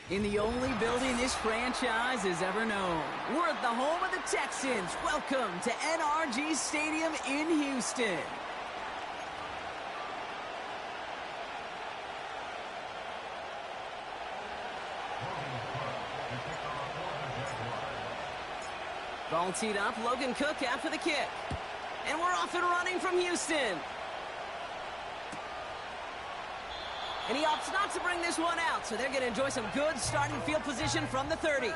In the only building this franchise has ever known. We're at the home of the Texans. Welcome to NRG Stadium in Houston. Ball teed up, Logan Cook after the kick. And we're off and running from Houston. And he opts not to bring this one out, so they're going to enjoy some good starting field position from the 30.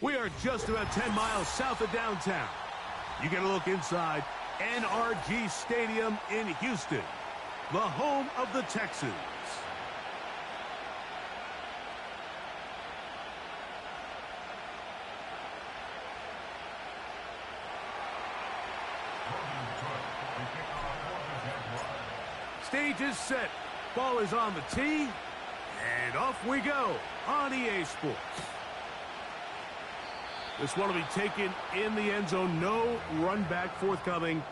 We are just about 10 miles south of downtown. You get a look inside NRG Stadium in Houston, the home of the Texans. Stage is set. Ball is on the tee. And off we go on EA Sports. This one will be taken in the end zone. No run back forthcoming.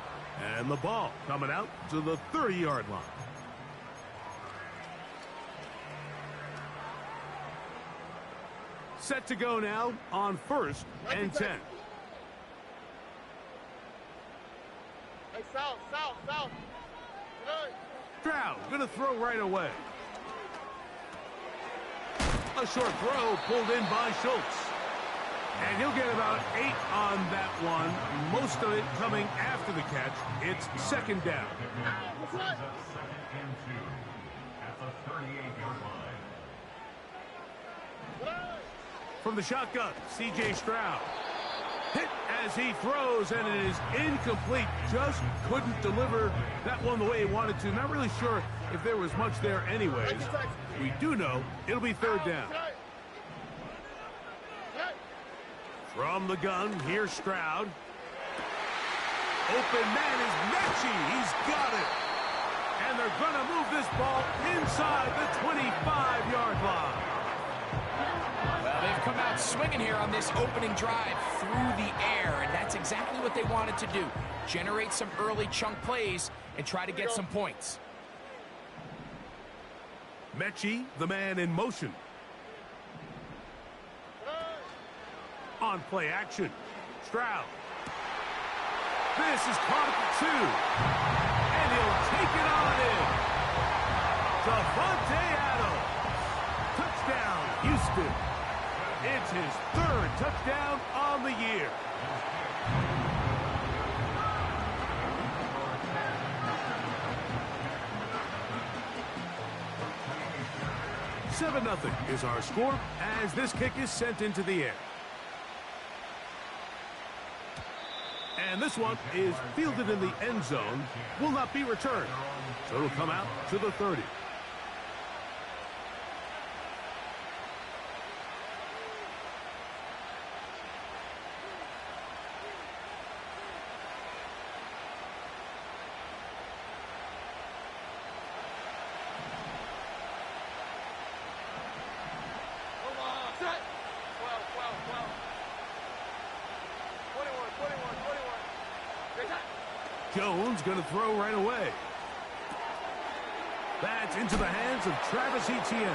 And the ball coming out to the 30-yard line. Set to go now on 1st and 10. Hey, south. Stroud going to throw right away. A short throw pulled in by Schultz. And he'll get about 8 on that one. Most of it coming after the catch. It's 2nd down. Second and 2 at the 38-yard line. From the shotgun, C.J. Stroud. Hit as he throws, and it is incomplete. Just couldn't deliver that one the way he wanted to. Not really sure if there was much there anyways. We do know it'll be 3rd down. From the gun, here's Stroud. Open man is Mechie. He's got it. And they're going to move this ball inside the 25-yard line. Well, they've come out swinging here on this opening drive through the air, and that's exactly what they wanted to do. Generate some early chunk plays and try to get some points. Mechie, the man in motion. On play action, Stroud. This is caught at the 2. And he'll take it on in. Devontae Adams. Touchdown, Houston. It's his 3rd touchdown on the year. $7-0 is our score as this kick is sent into the air. And this one is fielded in the end zone, will not be returned. So it'll come out to the 30. Jones going to throw right away. That's into the hands of Travis Etienne.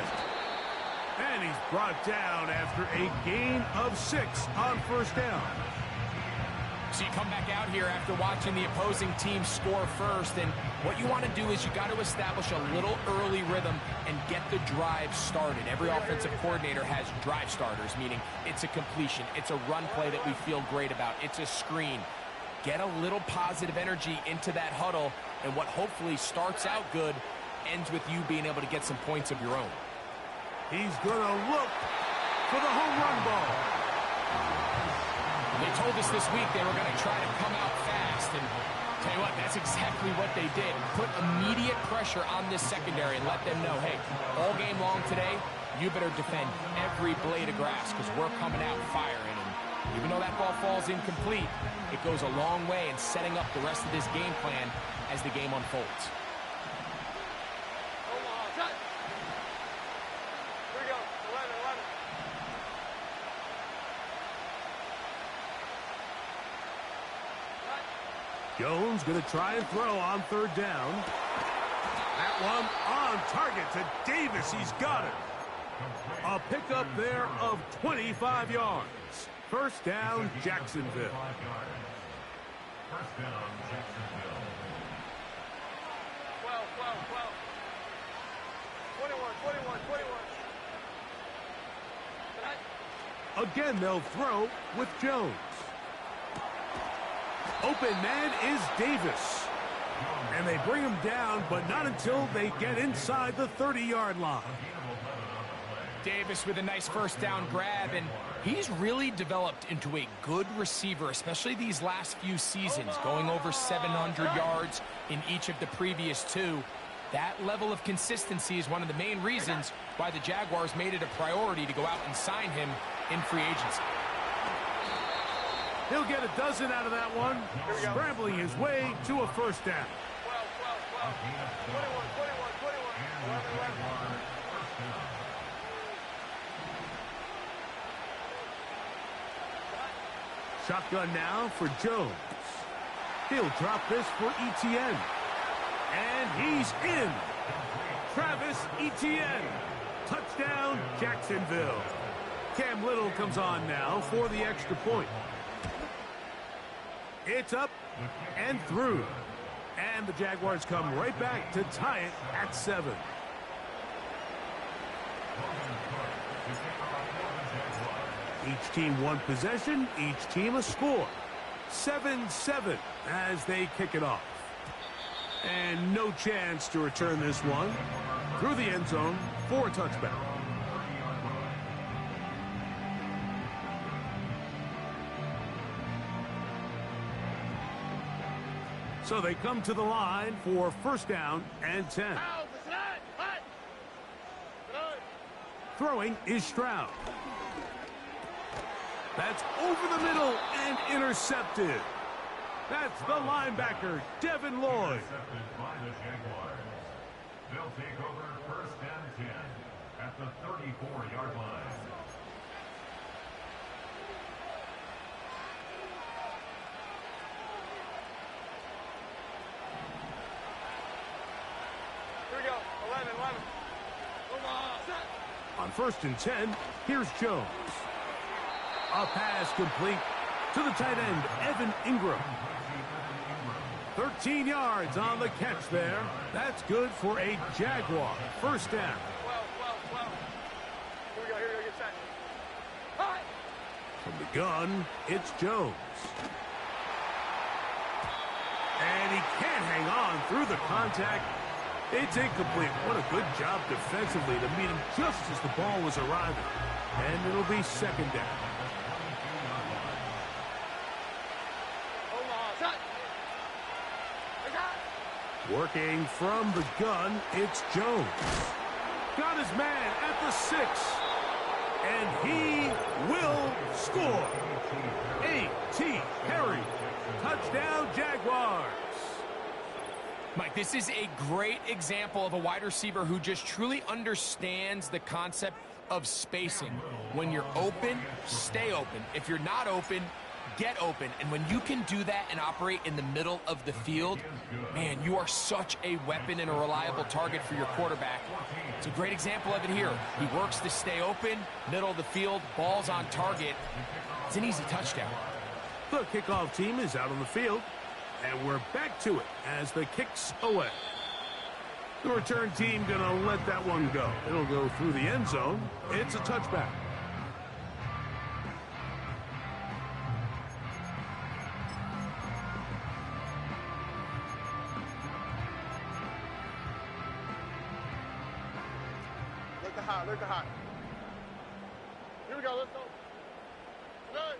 And he's brought down after a gain of 6 on first down. So you come back out here after watching the opposing team score first, and what you want to do is you got to establish a little early rhythm and get the drive started. Every offensive coordinator has drive starters, meaning it's a completion, it's a run play that we feel great about, it's a screen. Get a little positive energy into that huddle, and what hopefully starts out good ends with you being able to get some points of your own. He's going to look for the home run ball. They told us this week they were going to try to come out fast, and tell you what, that's exactly what they did. Put immediate pressure on this secondary and let them know, hey, all game long today, you better defend every blade of grass because we're coming out firing. And even though that ball falls incomplete, it goes a long way in setting up the rest of this game plan as the game unfolds. Jones going to try and throw on third down. That one on target to Davis. He's got it. A pickup there of 25 yards. First down, Jacksonville. First down, Jacksonville. 12, 21. Again, they'll throw with Jones. Open man is Davis. And they bring him down, but not until they get inside the 30-yard line. Davis with a nice first down grab, and he's really developed into a good receiver, especially these last few seasons, going over 700 yards in each of the previous 2. That level of consistency is one of the main reasons why the Jaguars made it a priority to go out and sign him in free agency. He'll get a dozen out of that one, scrambling his way to a first down. 12. 21. 11. Shotgun now for Jones. He'll drop this for Etienne. And he's in. Travis Etienne. Touchdown, Jacksonville. Cam Little comes on now for the extra point. It's up and through. And the Jaguars come right back to tie it at 7. Each team one possession, each team a score. 7-7 as they kick it off. And no chance to return this one through the end zone for a touchback. So they come to the line for first down and 10. Throwing is Stroud. That's over the middle and intercepted. That's the linebacker, Devin Lloyd. Intercepted by the Jaguars. They'll take over first and 10 at the 34-yard line. Here we go. 11. On first and 10, here's Jones. A pass complete to the tight end, Evan Ingram. 13 yards on the catch there. That's good for a Jaguar. First down. 12. Here we go. Get set. Hi. From the gun, it's Jones. And he can't hang on through the contact. It's incomplete. What a good job defensively to meet him just as the ball was arriving. And it'll be second down. Working from the gun, it's Jones. Got his man at the 6. And he will score. A.T. Perry. Touchdown, Jaguars. Mike, this is a great example of a wide receiver who just truly understands the concept of spacing. When you're open, stay open. If you're not open, get open. And when you can do that and operate in the middle of the field, man, you are such a weapon and a reliable target for your quarterback. It's a great example of it here. He works to stay open, middle of the field, ball's on target. It's an easy touchdown. The kickoff team is out on the field, and we're back to it as the kick's away. The return team gonna let that one go. It'll go through the end zone. It's a touchback. Look hot. Here we go, let's go. Good.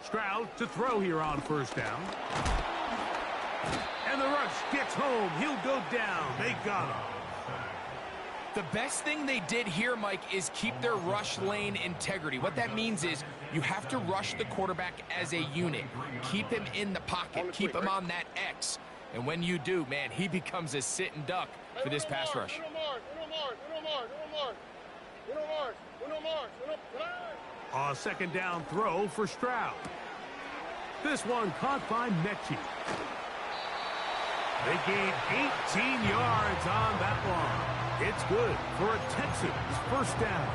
Stroud to throw here on first down. And the rush gets home. He'll go down. They got him. The best thing they did here, Mike, is keep their rush lane integrity. What that means is you have to rush the quarterback as a unit. Keep him in the pocket. Keep him on that X. And when you do, man, he becomes a sitting duck for this pass rush. A second down throw for Stroud. This one caught by Mechie. They gained 18 yards on that one. It's good for a Texans first down.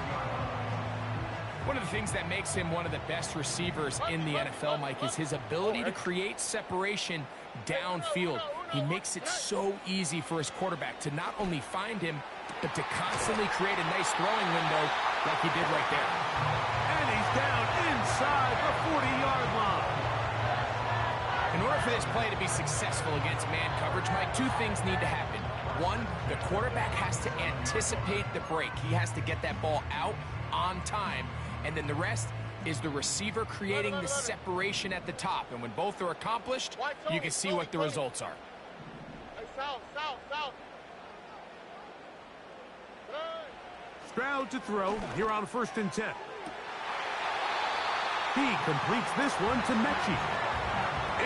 One of the things that makes him one of the best receivers in the NFL, Mike, is his ability to create separation downfield. He makes it so easy for his quarterback to not only find him, but to constantly create a nice throwing window like he did right there. And he's down inside the 40-yard line. In order for this play to be successful against man coverage, Mike, two things need to happen. One, the quarterback has to anticipate the break. He has to get that ball out on time. And then the rest is the receiver creating the separation at the top. And when both are accomplished, you can see what the results are. South. Stroud to throw here on 1st and 10. He completes this one to Mechie.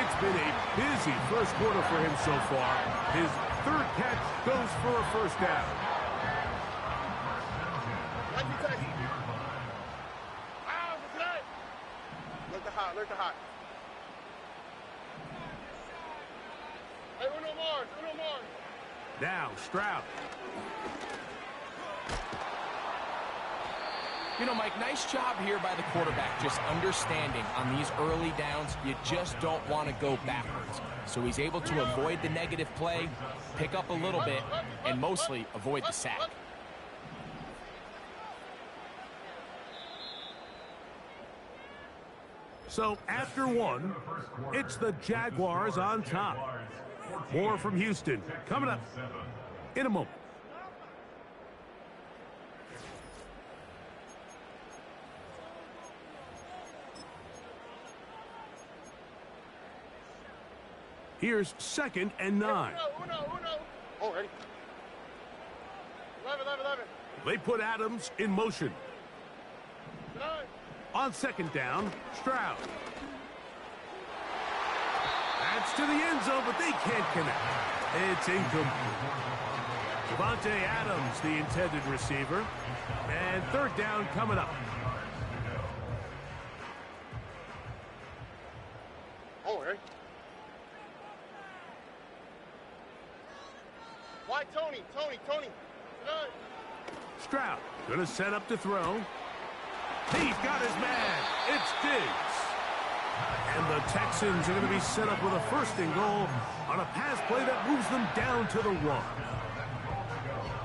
It's been a busy first quarter for him so far. His 3rd catch goes for a first down. Look hot. Hey, uno more. Now Stroud. You know, Mike, nice job here by the quarterback, just understanding on these early downs, you just don't want to go backwards. So he's able to avoid the negative play, pick up a little bit, and mostly avoid the sack. So after one, it's the Jaguars on top. More from Houston coming up in a moment. Here's 2nd and 9. Oh, ready. 11. They put Adams in motion. 9. On 2nd down, Stroud. That's to the end zone, but they can't connect. It's incomplete. Devontae Adams, the intended receiver. And 3rd down coming up. Oh, ready. Why Tony? 9. Stroud gonna set up to throw. He's got his man. It's Diggs. And the Texans are going to be set up with a 1st and goal on a pass play that moves them down to the 1.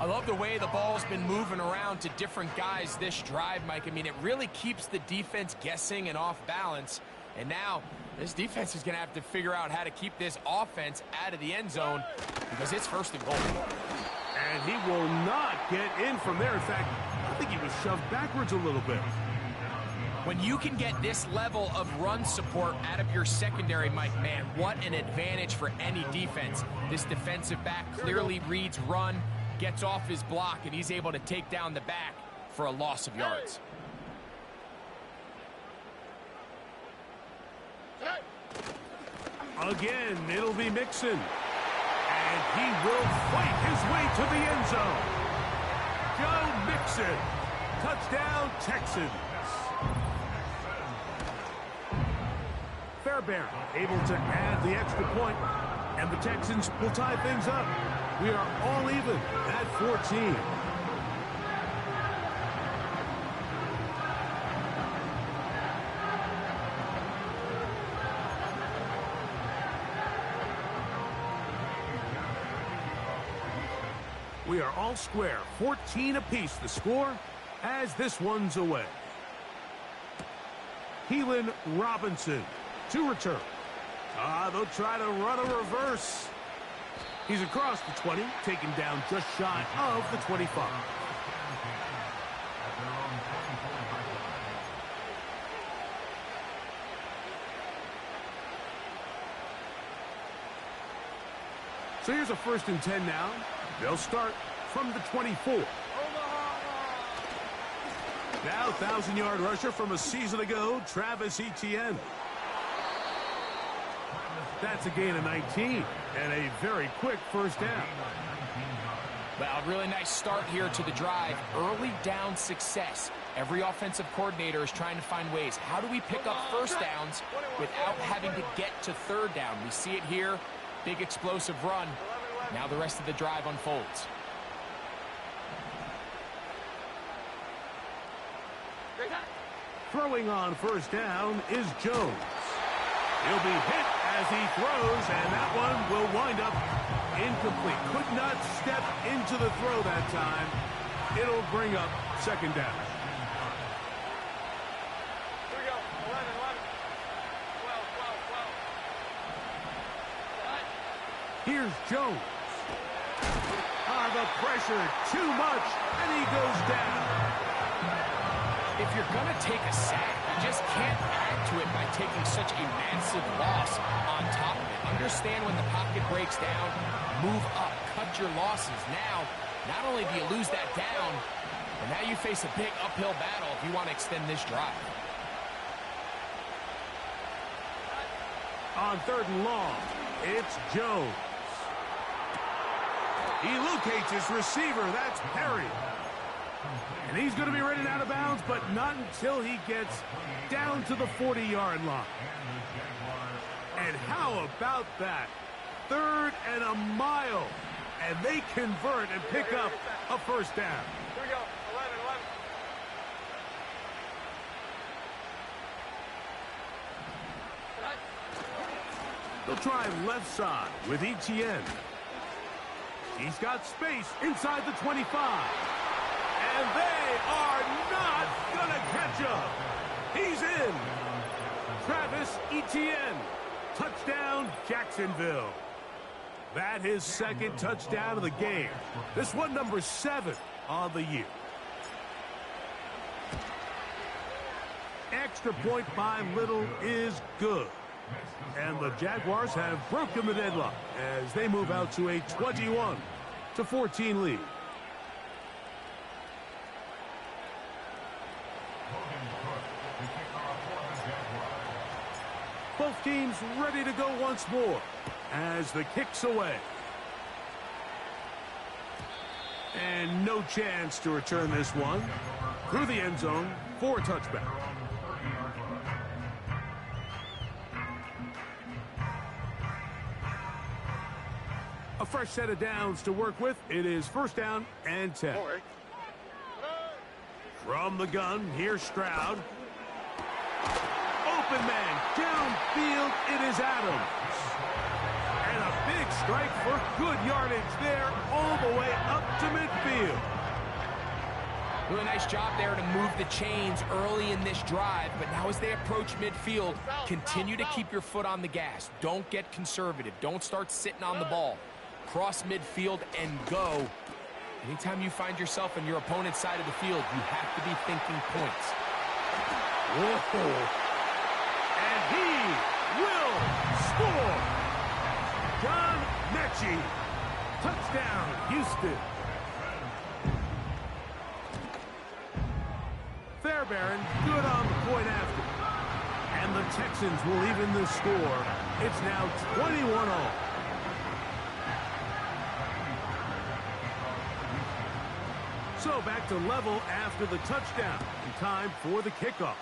I love the way the ball's been moving around to different guys this drive, Mike. I mean, it really keeps the defense guessing and off balance. And now this defense is going to have to figure out how to keep this offense out of the end zone because it's 1st and goal. And he will not get in from there. In fact, I think he was shoved backwards a little bit. When you can get this level of run support out of your secondary, Mike, man, what an advantage for any defense. This defensive back clearly reads run, gets off his block, and he's able to take down the back for a loss of yards. Again, it'll be Mixon. And he will fight his way to the end zone. Joe Mixon. Touchdown, Texans. Fairbairn able to add the extra point, and the Texans will tie things up. We are all even at 14. We are all square, 14 apiece the score as this one's away. Keelan Robinson to return. They'll try to run a reverse. He's across the 20, taken down just shy of the 25. So here's a 1st and 10 now. They'll start from the 24. Now 1,000-yard rusher from a season ago, Travis Etienne. That's a gain of 19 and a very quick 1st down. Well, really nice start here to the drive. Early down success. Every offensive coordinator is trying to find ways. How do we pick up 1st downs without having to get to 3rd down? We see it here. Big explosive run. Now the rest of the drive unfolds. Throwing on 1st down is Jones. He'll be hit as he throws, and that one will wind up incomplete. Could not step into the throw that time. It'll bring up 2nd down. Here we go. 11, 12, 12, 12. Here's Jones. The pressure, too much, and he goes down. If you're going to take a sack, you just can't add to it by taking such a massive loss on top of it. Understand when the pocket breaks down, move up, cut your losses. Now, not only do you lose that down, but now you face a big uphill battle if you want to extend this drive. On 3rd and long, it's Jones. He locates his receiver. That's Perry. And he's going to be ready out of bounds, but not until he gets down to the 40-yard line. And how about that? 3rd and a mile. And they convert and pick up a 1st down. Here we go. 11, 11. They'll try left side with Etienne. He's got space inside the 25. And they are not going to catch up. He's in. Travis Etienne. Touchdown, Jacksonville. That his 2nd touchdown of the game. This one number 7 on the year. Extra point by Little is good. And the Jaguars have broken the deadlock as they move out to a 21-14 lead. Both teams ready to go once more as the kick's away. And no chance to return this one through the end zone for a touchback. A fresh set of downs to work with. It is 1st down and 10. From the gun, here's Stroud. Open man, downfield, it is Adams. And a big strike for good yardage there all the way up to midfield. Really nice job there to move the chains early in this drive, but now as they approach midfield, continue to keep your foot on the gas. Don't get conservative. Don't start sitting on the ball. Cross midfield and go. Anytime you find yourself on your opponent's side of the field, you have to be thinking points. Whoa. And he will score. John Mechie. Touchdown, Houston. Fairbairn, good on the point after. And the Texans will even the score. It's now 21-all. So back to level after the touchdown. And time for the kickoff.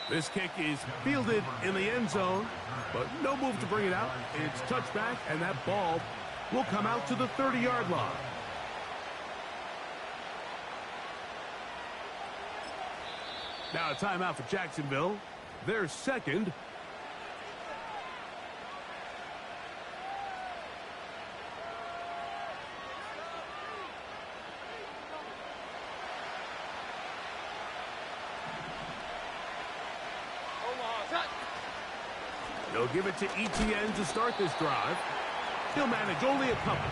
This kick is fielded in the end zone, but no move to bring it out. It's touchback, and that ball will come out to the 30-yard line. Now a timeout for Jacksonville. Their second. They'll give it to ETN to start this drive. He'll manage only a couple.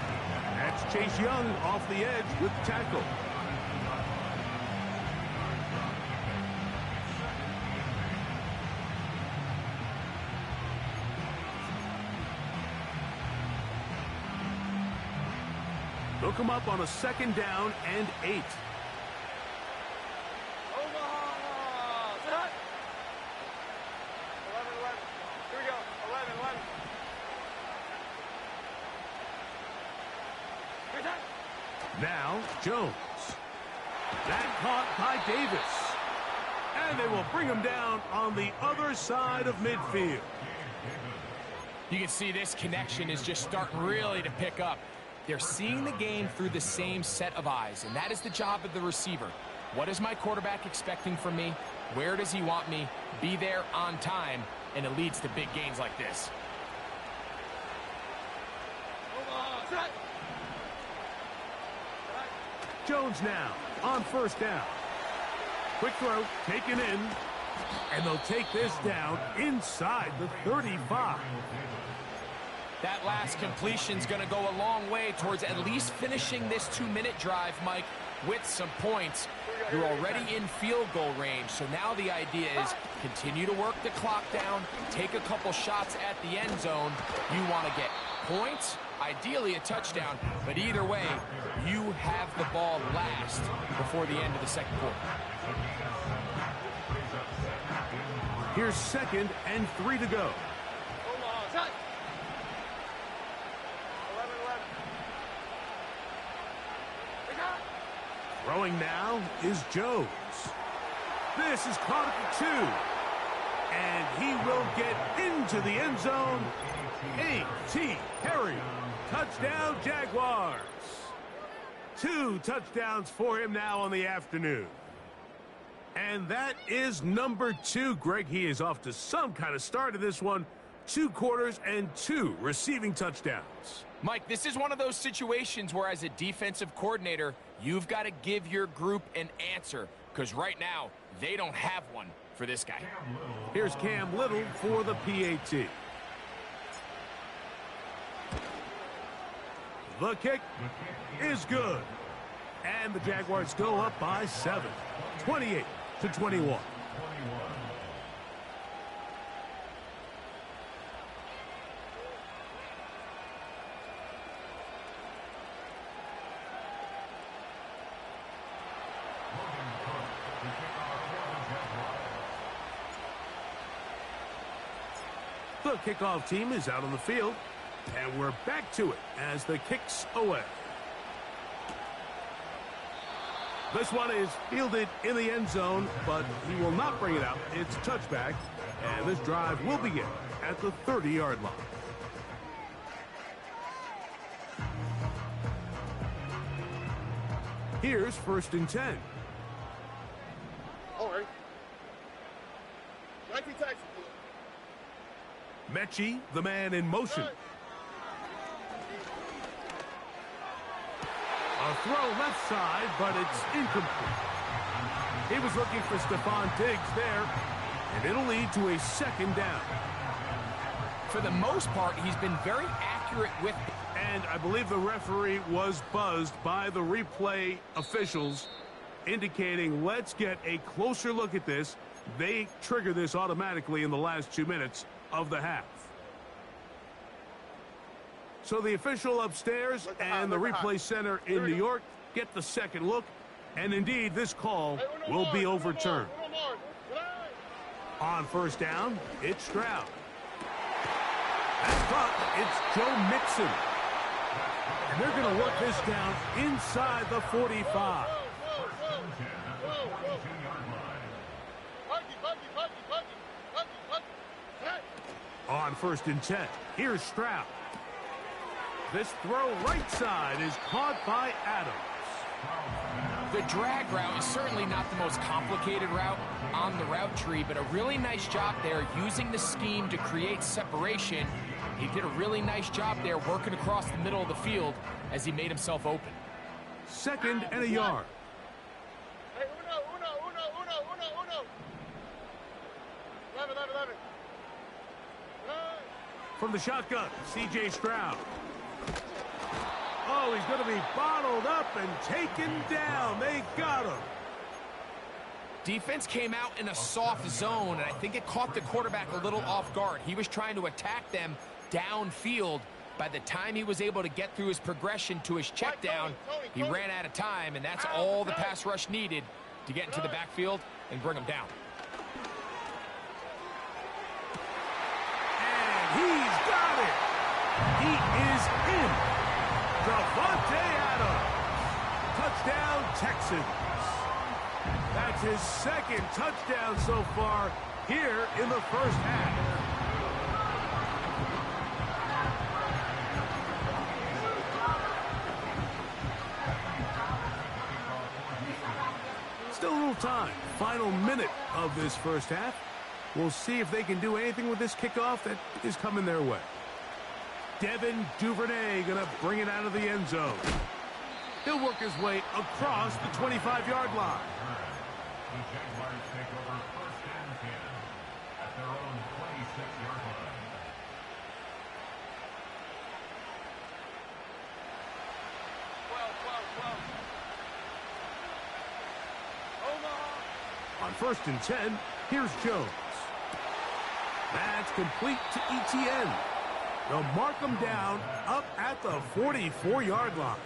That's Chase Young off the edge with the tackle. They'll come up on a 2nd down and 8. Now, Jones. That caught by Davis. And they will bring him down on the other side of midfield. You can see this connection is just starting really to pick up. They're seeing the game through the same set of eyes, and that is the job of the receiver. What is my quarterback expecting from me? Where does he want me? Be there on time, and it leads to big gains like this. Jones now on 1st down. Quick throw, taken in, and they'll take this down inside the 35. That last completion's going to go a long way towards at least finishing this 2-minute drive, Mike, with some points. You're already in field goal range, so now the idea is continue to work the clock down, take a couple shots at the end zone. You want to get points, ideally a touchdown, but either way, you have the ball last before the end of the 2nd quarter. Here's 2nd and 3 to go. Throwing now is Jones. This is caught at the 2. And he will get into the end zone. A.T. Perry. Touchdown, Jaguars. 2 touchdowns for him now on the afternoon. And that is number 2. Greg, he is off to some kind of start in this one. 2 quarters and 2 receiving touchdowns. Mike, this is one of those situations where as a defensive coordinator, you've got to give your group an answer, because right now, they don't have one for this guy. Here's Cam Little for the PAT. The kick is good. And the Jaguars go up by 7, 28-21. The kickoff team is out on the field, and we're back to it as the kick's away. This one is fielded in the end zone, but he will not bring it out. It's touchback, and this drive will begin at the 30-yard line. Here's 1st and 10. All right. 19 taxi. Mechie, the man in motion. A throw left side, but it's incomplete. He was looking for Stephon Diggs there, and it'll lead to a 2nd down. For the most part, he's been very accurate with it. And I believe the referee was buzzed by the replay officials, indicating let's get a closer look at this. They trigger this automatically in the last 2 minutes of the half. So the official upstairs and the replay center in New York get the 2nd look, and indeed this call will be overturned. On 1st down, it's Stroud. At front, it's Joe Mixon. And they're going to work this down inside the 45. On 1st and 10, here's Stroud. This throw right side is caught by Adams. The drag route is certainly not the most complicated route on the route tree, but a really nice job there using the scheme to create separation. He did a really nice job there working across the middle of the field as he made himself open. 2nd and a yard. Hey, uno. 11. From the shotgun, CJ Stroud. Oh, he's going to be bottled up and taken down. They got him. Defense came out in a soft zone, and I think it caught the quarterback a little off guard. He was trying to attack them downfield. By the time he was able to get through his progression to his check down, he ran out of time, and that's all the pass rush needed to get into the backfield and bring him down. And he's got it. He is in. Davante Adams. Touchdown, Texans. That's his 2nd touchdown so far here in the first half. Still a little time. Final minute of this first half. We'll see if they can do anything with this kickoff that is coming their way. Devin Duvernay going to bring it out of the end zone. He'll work his way across the 25-yard line. The Jaguars take over 1st and 10 at their own 26-yard line. On 1st and 10, here's Jones. That's complete to ETN. They'll mark him down up at the 44-yard line.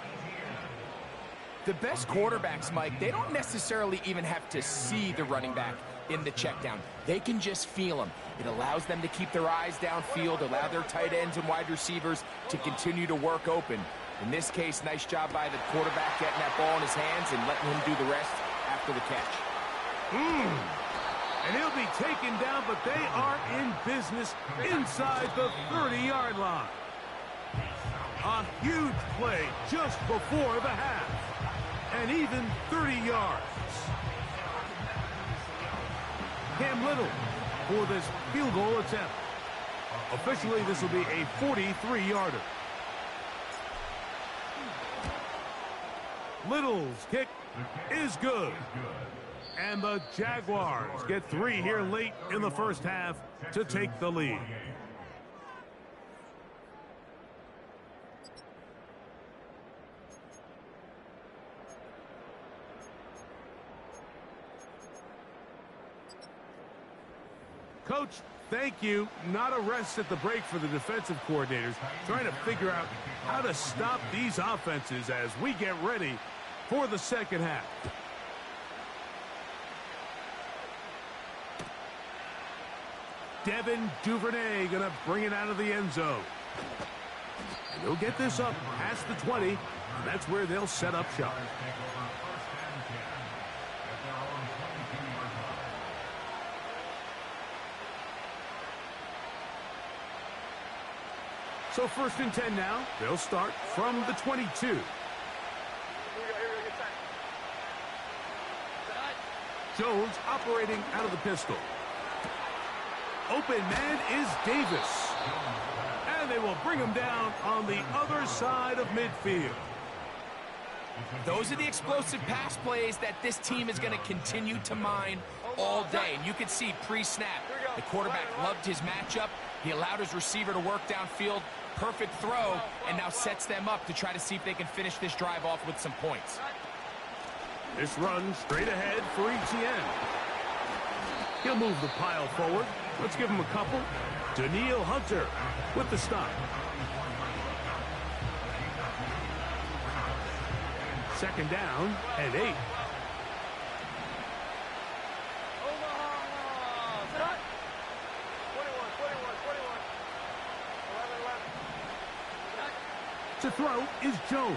The best quarterbacks, Mike, they don't necessarily even have to see the running back in the check down. They can just feel him. It allows them to keep their eyes downfield, allow their tight ends and wide receivers to continue to work open. In this case, nice job by the quarterback getting that ball in his hands and letting him do the rest after the catch. And he'll be taken down, but they are in business inside the 30-yard line. A huge play just before the half. And even 30 yards. Cam Little for this field goal attempt. Officially, this will be a 43-yarder. Little's kick is good. And the Jaguars get 3 here late in the first half to take the lead. Coach, thank you. Not a rest at the break for the defensive coordinators, trying to figure out how to stop these offenses as we get ready for the second half. Devin Duvernay going to bring it out of the end zone. And they'll get this up past the 20, and that's where they'll set up shop. So 1st and 10 now. They'll start from the 22. Jones operating out of the pistol. Open man is Davis. And they will bring him down on the other side of midfield. Those are the explosive pass plays that this team is going to continue to mine all day. And you can see pre-snap, the quarterback loved his matchup. He allowed his receiver to work downfield. Perfect throw, and now sets them up to try to see if they can finish this drive off with some points. This run straight ahead for ETN. He'll move the pile forward. Let's give him a couple. Daniil Hunter with the stop. Second down and 8. To throw is Jones.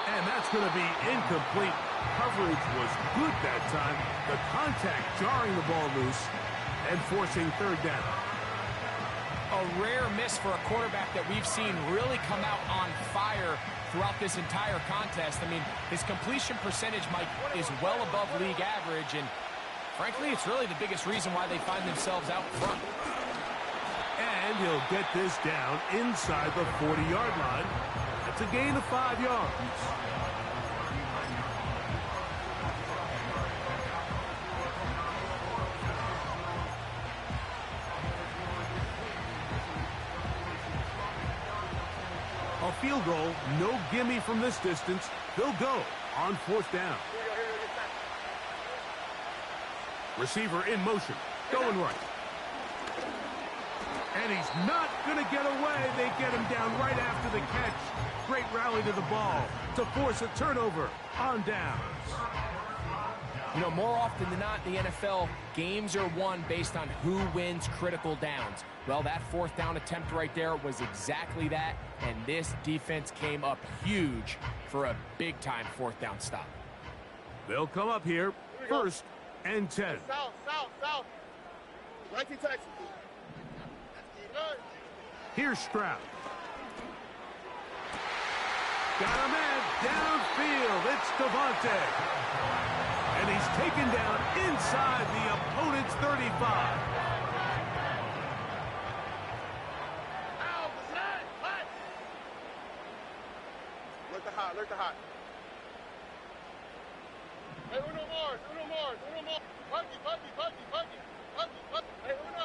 And that's going to be incomplete. Coverage was good that time. The contact jarring the ball loose. and forcing third down. A rare miss for a quarterback that we've seen really come out on fire throughout this entire contest. I mean, his completion percentage, Mike, is well above league average, and frankly, it's really the biggest reason why they find themselves out front. And he'll get this down inside the 40-yard line. That's a gain of 5 yards. A field goal, no gimme from this distance. They'll go on fourth down. Receiver in motion, going right. And he's not going to get away. They get him down right after the catch. Great rally to the ball to force a turnover on downs. You know, more often than not in the NFL, games are won based on who wins critical downs. Well, that fourth down attempt right there was exactly that, and this defense came up huge for a big-time fourth down stop. They'll come up here, 1st and 10. South. 19 Texas. Here's Stroud. Got a man downfield. It's Devontae. And he's taken down inside the opponent's 35. Alert the hot. Hey, uno more. Puggy. Hey, uno.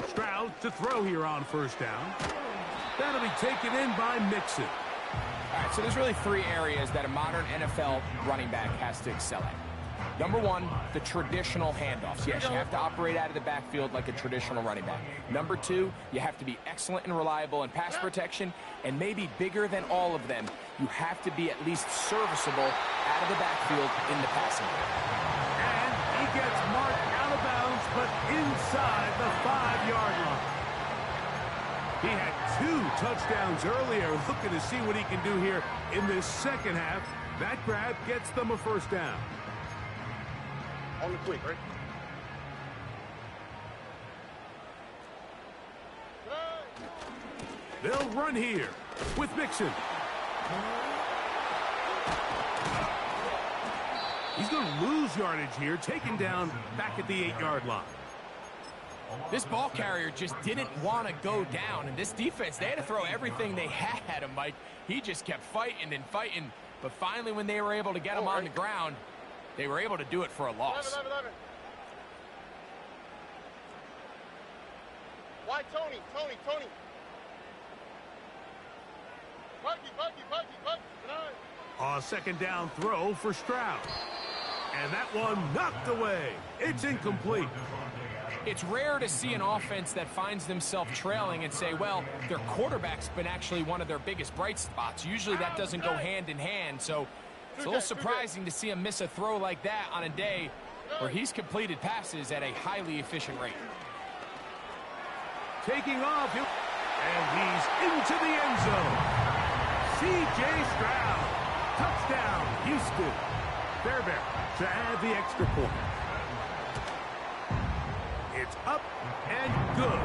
Stroud to throw here on first down. That'll be taken in by Mixon. All right, so there's really 3 areas that a modern NFL running back has to excel at. Number 1, the traditional handoffs. Yes, you have to operate out of the backfield like a traditional running back. Number 2, you have to be excellent and reliable in pass protection, and maybe bigger than all of them, you have to be at least serviceable out of the backfield in the passing game. And he gets marked out of bounds, but inside the 5-yard line. He had 2 touchdowns earlier, looking to see what he can do here in this second half. That grab gets them a first down. On the quick, right? They'll run here with Mixon. He's going to lose yardage here, taken down back at the 8-yard line. This ball carrier just didn't want to go down, and this defense, they had to throw everything they had at him, Mike. He just kept fighting and fighting, but finally when they were able to get him on the ground, they were able to do it for a loss. 11. Why Tony? A second down throw for Stroud. And that one knocked away. It's incomplete. It's rare to see an offense that finds themselves trailing and say, well, their quarterback's been actually one of their biggest bright spots. Usually that doesn't go hand in hand, so it's a little surprising to see him miss a throw like that on a day where he's completed passes at a highly efficient rate. Taking off, and he's into the end zone. C.J. Stroud, touchdown, Houston. Fairbairn to add the extra point. It's up and good.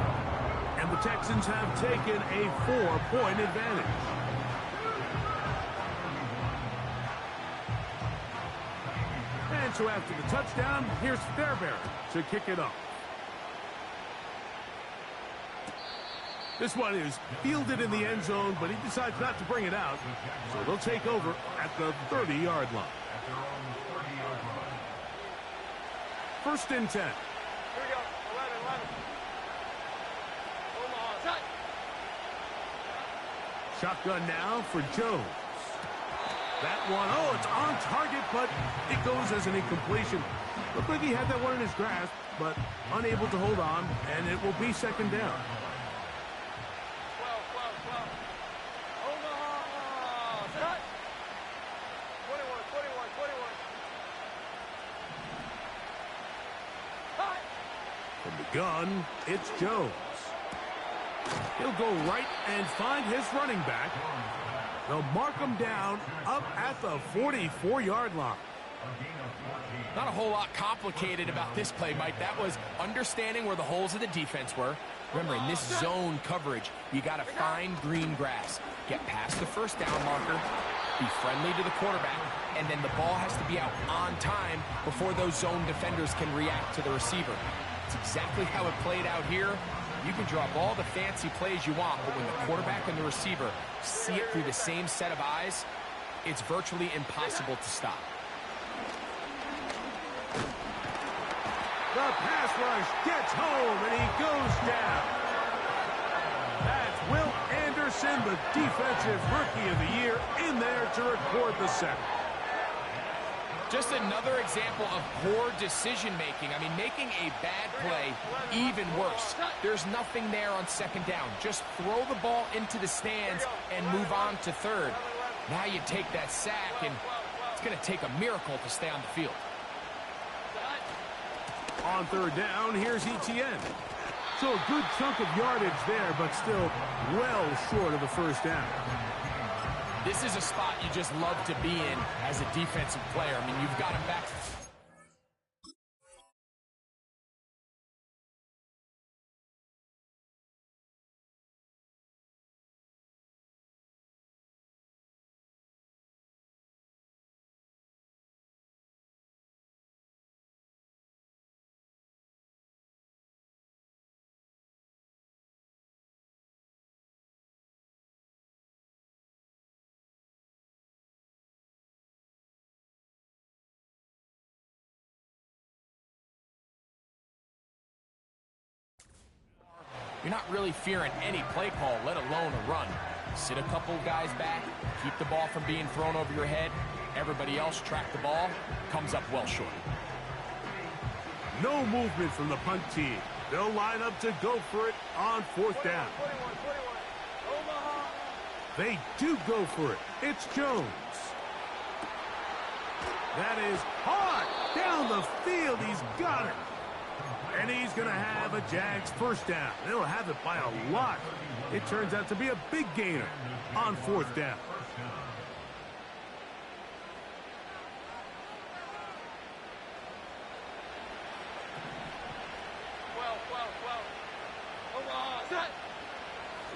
And the Texans have taken a 4-point advantage. And so after the touchdown, here's Fairbairn to kick it off. This one is fielded in the end zone, but he decides not to bring it out. So they'll take over at the 30-yard line. 1st and 10. Here we go. 11. Omaha. Shotgun now for Jones. That one, it's on target, but it goes as an incompletion. Looked like he had that one in his grasp, but unable to hold on, and it will be second down. 12. Omaha. Set. 21. From the gun, it's Jones. He'll go right and find his running back. They'll mark him down up at the 44-yard line. Not a whole lot complicated about this play, Mike. That was understanding where the holes of the defense were. Remember, in this zone coverage, you got to find green grass. Get past the first down marker, be friendly to the quarterback, and then the ball has to be out on time before those zone defenders can react to the receiver. It's exactly how it played out here. You can draw up all the fancy plays you want, but when the quarterback and the receiver see it through the same set of eyes, it's virtually impossible to stop. The pass rush gets home, and he goes down. That's Will Anderson, the defensive rookie of the year, in there to record the sack. Just another example of poor decision-making. I mean, making a bad play even worse. There's nothing there on second down. Just throw the ball into the stands and move on to third. Now you take that sack, and it's going to take a miracle to stay on the field. On third down, here's Etienne. So a good chunk of yardage there, but still well short of the first down. This is a spot you just love to be in as a defensive player. I mean, you've got him back. You're not really fearing any play call, let alone a run. Sit a couple guys back, keep the ball from being thrown over your head. Everybody else track the ball, comes up well short. No movement from the punt team. They'll line up to go for it on fourth down. They do go for it. It's Jones. That is hard down the field. He's got it. And he's going to have a Jags first down. They'll have it by a lot. It turns out to be a big gainer on fourth down.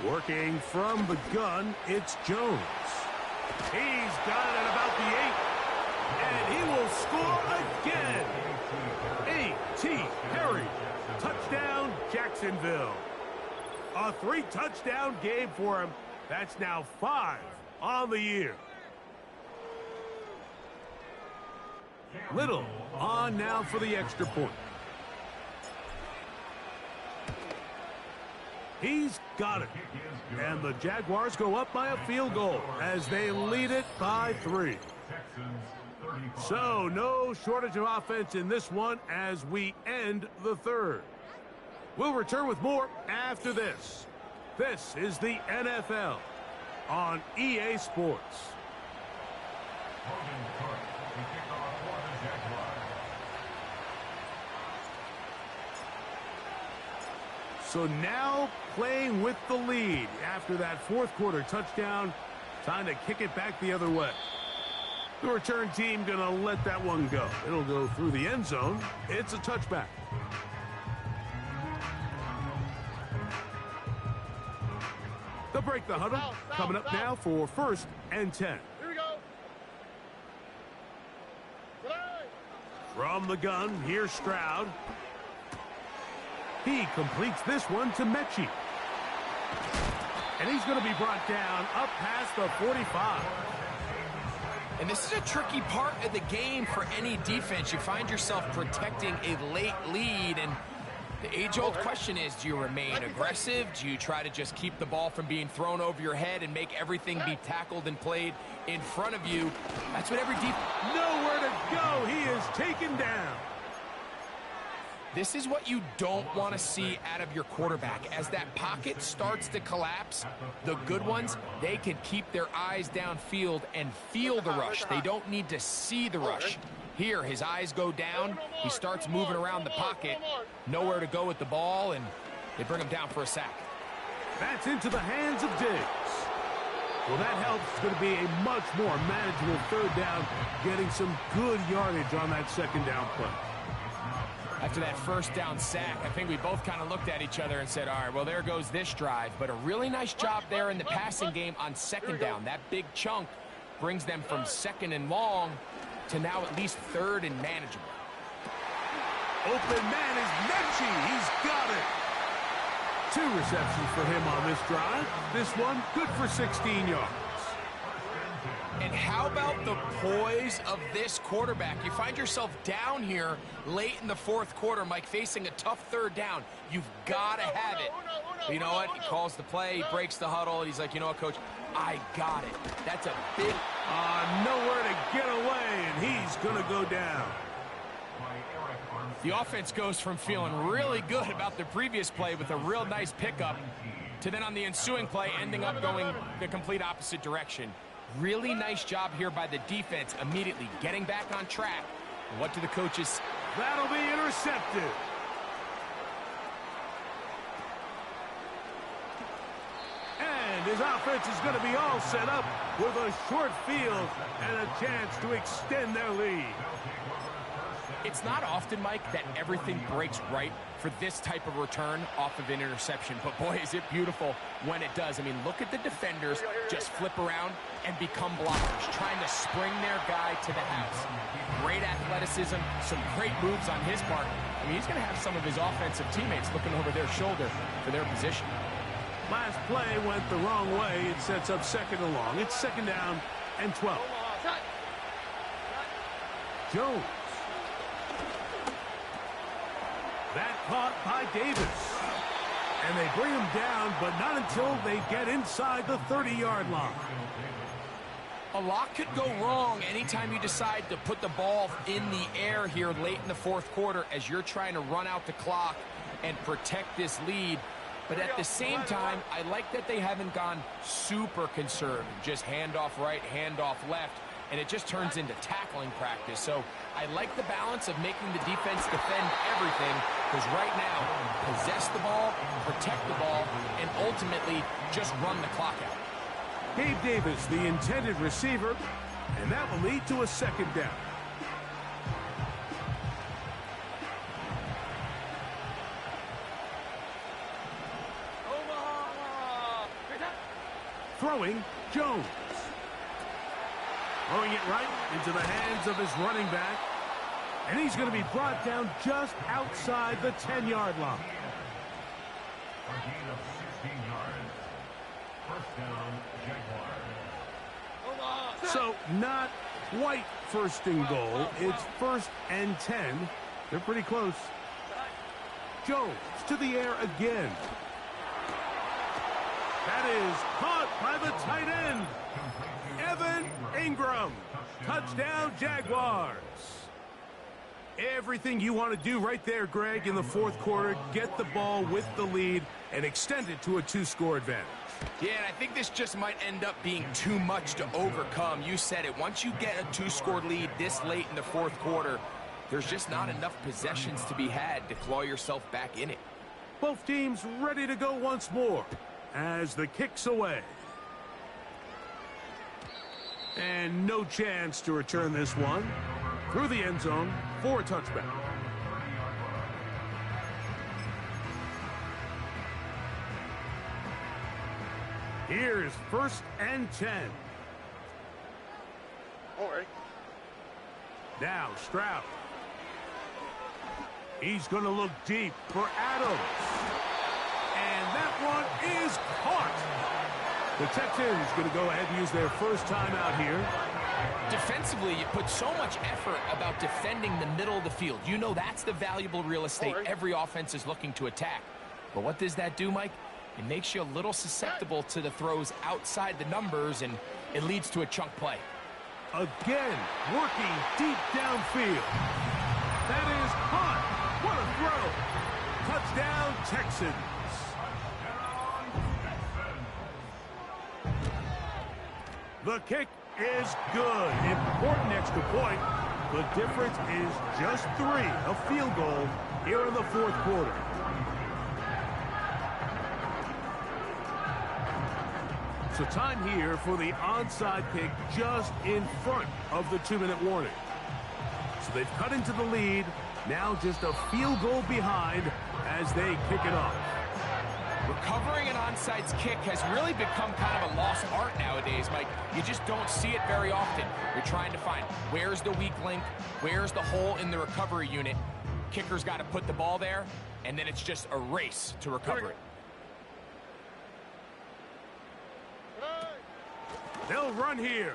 Working from the gun, it's Jones. He's got it at about the 8. And he will score again. A.T. Perry. Touchdown, Jacksonville. A 3-touchdown game for him. That's now 5 on the year. Little on now for the extra point. He's got it. And the Jaguars go up by a field goal as they lead it by 3. So no shortage of offense in this one as we end the third. We'll return with more after this. This is the NFL on EA Sports. So now playing with the lead after that fourth quarter touchdown. Time to kick it back the other way. The return team going to let that one go. It'll go through the end zone. It's a touchback. They'll break the huddle. Coming up now for 1st and 10. Here we go. From the gun, here's Stroud. He completes this one to Mechie. And he's going to be brought down up past the 45. And this is a tricky part of the game for any defense. You find yourself protecting a late lead, and the age-old question is, do you remain aggressive? Do you try to just keep the ball from being thrown over your head and make everything be tackled and played in front of you? That's what every defense... Nowhere to go. He is taken down. This is what you don't want to see out of your quarterback. As that pocket starts to collapse, the good ones, they can keep their eyes downfield and feel the rush. They don't need to see the rush. Here, his eyes go down. He starts moving around the pocket. Nowhere to go with the ball, and they bring him down for a sack. That's into the hands of Diggs. Well, that helps. It's going to be a much more manageable third down, getting some good yardage on that second down play. After that first down sack, I think we both kind of looked at each other and said, all right, well, there goes this drive. But a really nice job there in the passing game on second down. That big chunk brings them from second and long to now at least third and manageable. Open man is Mechie. He's got it. 2 receptions for him on this drive. This one good for 16 yards. And how about the poise of this quarterback? You find yourself down here late in the fourth quarter, Mike, facing a tough third down. You've got to have it. But you know what? He calls the play, he breaks the huddle, and he's like, you know what, Coach? I got it. That's a big... Nowhere to get away, and he's going to go down. The offense goes from feeling really good about the previous play with a real nice pickup to then on the ensuing play ending up going the complete opposite direction. Really nice job here by the defense immediately getting back on track. What do the coaches... That'll be intercepted. And his offense is going to be all set up with a short field and a chance to extend their lead. It's not often, Mike, that everything breaks right for this type of return off of an interception. But, boy, is it beautiful when it does. I mean, look at the defenders just flip around and become blockers, trying to spring their guy to the house. Great athleticism, some great moves on his part. I mean, he's going to have some of his offensive teammates looking over their shoulder for their position. Last play went the wrong way. It sets up second and long. It's second down and 12. Jones. That caught by Davis. And they bring him down, but not until they get inside the 30-yard line. A lot could go wrong anytime you decide to put the ball in the air here late in the fourth quarter as you're trying to run out the clock and protect this lead. But at the same time, I like that they haven't gone super conservative. Just handoff right, handoff left, and it just turns into tackling practice. So I like the balance of making the defense defend everything, because right now, possess the ball, protect the ball, and ultimately just run the clock out. Gabe Davis, the intended receiver, and that will lead to a second down. Throwing, Jones. Throwing it right into the hands of his running back. And he's going to be brought down just outside the 10-yard line. A gain of 16 yards. First down, Jaguars. So not quite first and goal. It's first and 10. They're pretty close. Jones to the air again. That is caught by the tight end, Evan Ingram. Touchdown, Jaguars. Everything you want to do right there, Greg, in the fourth quarter. Get the ball with the lead and extend it to a 2-score advantage. Yeah, and I think this just might end up being too much to overcome. You said it. Once you get a 2-score lead this late in the fourth quarter, there's just not enough possessions to be had to claw yourself back in it. Both teams ready to go once more as the kick's away. And no chance to return this one through the end zone for a touchback. Here's first and 10. All right. Now Stroud. He's going to look deep for Adams. And that one is caught. The Texans going to go ahead and use their first timeout here. Defensively, you put so much effort about defending the middle of the field. You know that's the valuable real estate every offense is looking to attack. But what does that do, Mike? It makes you a little susceptible to the throws outside the numbers, and it leads to a chunk play. Again, working deep downfield. That is caught. What a throw. Touchdown, Texans. The kick is good. Important extra point. The difference is just 3, a field goal here in the fourth quarter. So time here for the onside kick just in front of the 2-minute warning. So they've cut into the lead. Now just a field goal behind as they kick it off. Recovering an onside kick has really become kind of a lost art nowadays, Mike. You just don't see it very often. You're trying to find where's the weak link, where's the hole in the recovery unit. Kicker's got to put the ball there, and then it's just a race to recover it. They'll run here.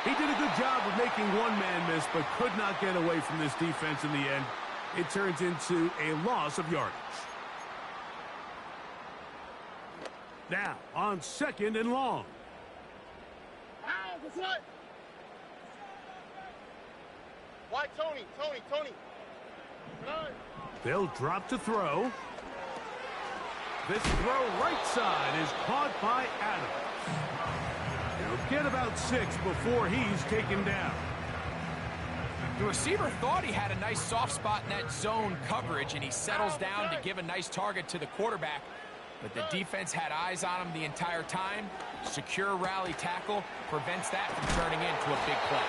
He did a good job of making one man miss, but could not get away from this defense in the end. It turns into a loss of yardage. Now, on 2nd and long. Why, Tony? They'll drop to throw. This throw right side is caught by Adams. He'll get about 6 before he's taken down. The receiver thought he had a nice soft spot in that zone coverage, and he settles down to give a nice target to the quarterback. But the defense had eyes on him the entire time. Secure rally tackle prevents that from turning into a big play.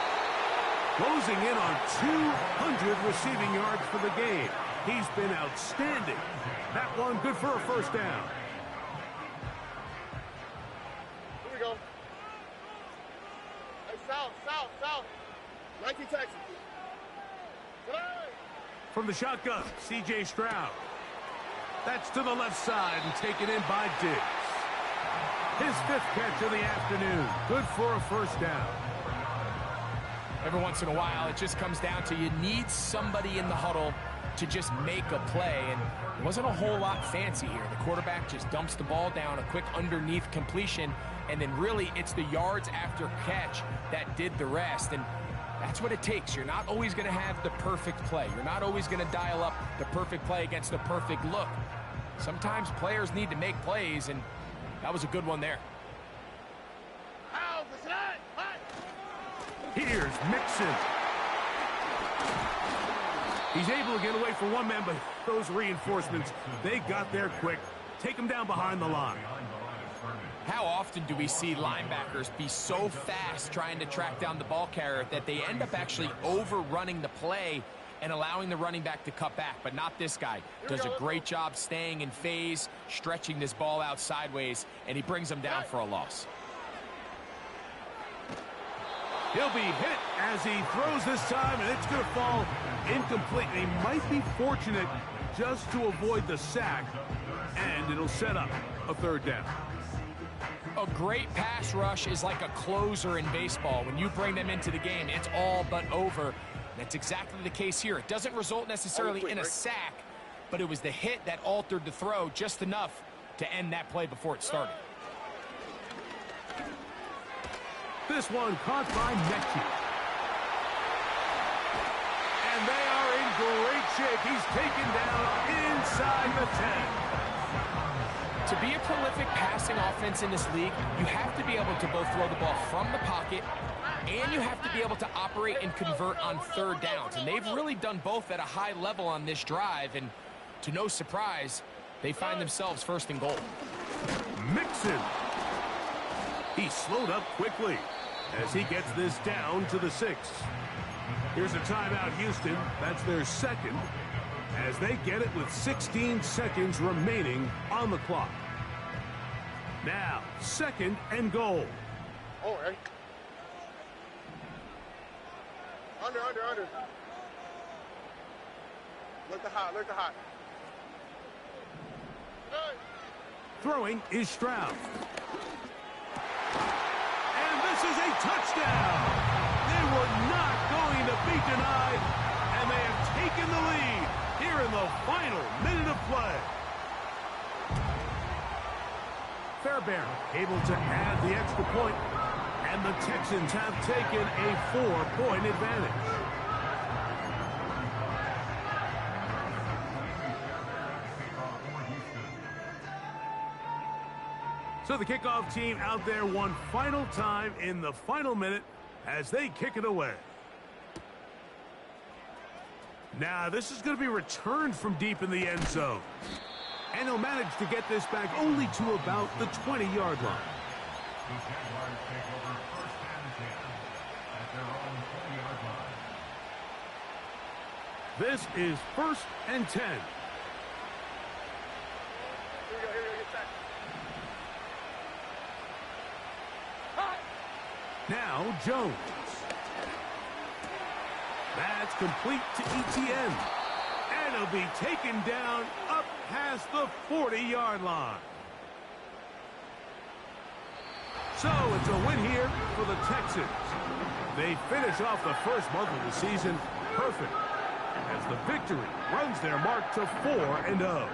Closing in on 200 receiving yards for the game. He's been outstanding. That one good for a first down. Here we go. Hey, south. 19 Texas. From the shotgun, CJ Stroud. That's to the left side and taken in by Diggs. His 5th catch of the afternoon. Good for a first down. Every once in a while, it just comes down to you need somebody in the huddle to just make a play, and it wasn't a whole lot fancy here. The quarterback just dumps the ball down, a quick underneath completion, and then really it's the yards after catch that did the rest, and that's what it takes. You're not always going to have the perfect play. You're not always going to dial up the perfect play against the perfect look. Sometimes players need to make plays, and that was a good one there. Here's Mixon. He's able to get away from one man, but those reinforcements, they got there quick. Take him down behind the line. How often do we see linebackers be so fast trying to track down the ball carrier that they end up actually overrunning the play and allowing the running back to cut back? But not this guy. Does a great job staying in phase, stretching this ball out sideways, and he brings them down for a loss. He'll be hit as he throws this time, and it's going to fall incomplete. He might be fortunate just to avoid the sack, and it'll set up a 3rd down. A great pass rush is like a closer in baseball. When you bring them into the game, it's all but over. That's exactly the case here. It doesn't result necessarily in a sack, but it was the hit that altered the throw just enough to end that play before it started. This one caught by Mechie. And they are in great shape. He's taken down inside the 10. To be a prolific passing offense in this league, you have to be able to both throw the ball from the pocket and you have to be able to operate and convert on 3rd downs. And they've really done both at a high level on this drive. And to no surprise, they find themselves 1st and goal. Mixon. He slowed up quickly as he gets this down to the 6. Here's a timeout, Houston. That's their 2nd as they get it with 16 seconds remaining on the clock. Now, 2nd and goal. Oh, right. Under. Look the hot. Throwing is Stroud. And this is a touchdown. They were not going to be denied, and they have taken the lead here in the final minute of play. Fairbairn able to add the extra point, and the Texans have taken a 4-point advantage. So the kickoff team out there one final time in the final minute as they kick it away. Now this is going to be returned from deep in the end zone. And he'll manage to get this back only to about the 20-yard line. The Jaguars take over first and 10 at their own 20-yard line. This is first and 10. Here we go, get set. Hot. Now Jones. That's complete to ETN. And he'll be taken down up past the 40-yard line. So it's a win here for the Texans. They finish off the first month of the season perfect, as the victory runs their mark to 4-0.